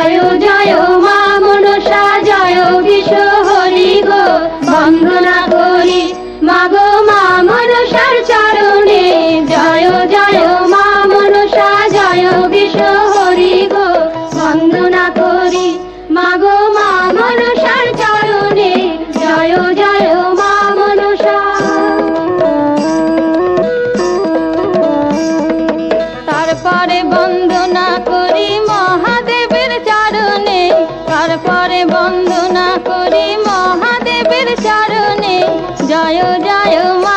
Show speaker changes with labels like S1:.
S1: জয় জয় মা মনসা জয় বিশ্ব হরি গো বন্দনা করি মাগো মা মনসার চরণে জয় জয় মা মনসা জয় বিশ্ব হরি গো বন্দনা করি মাগো মা মনসার চরণে জয় জয় মা মনসা। তারপরে বন্দনা করি মহাদেবের চরণে, তারপরে বন্দনা করি মহাদেবের চরণে জয় জয় মা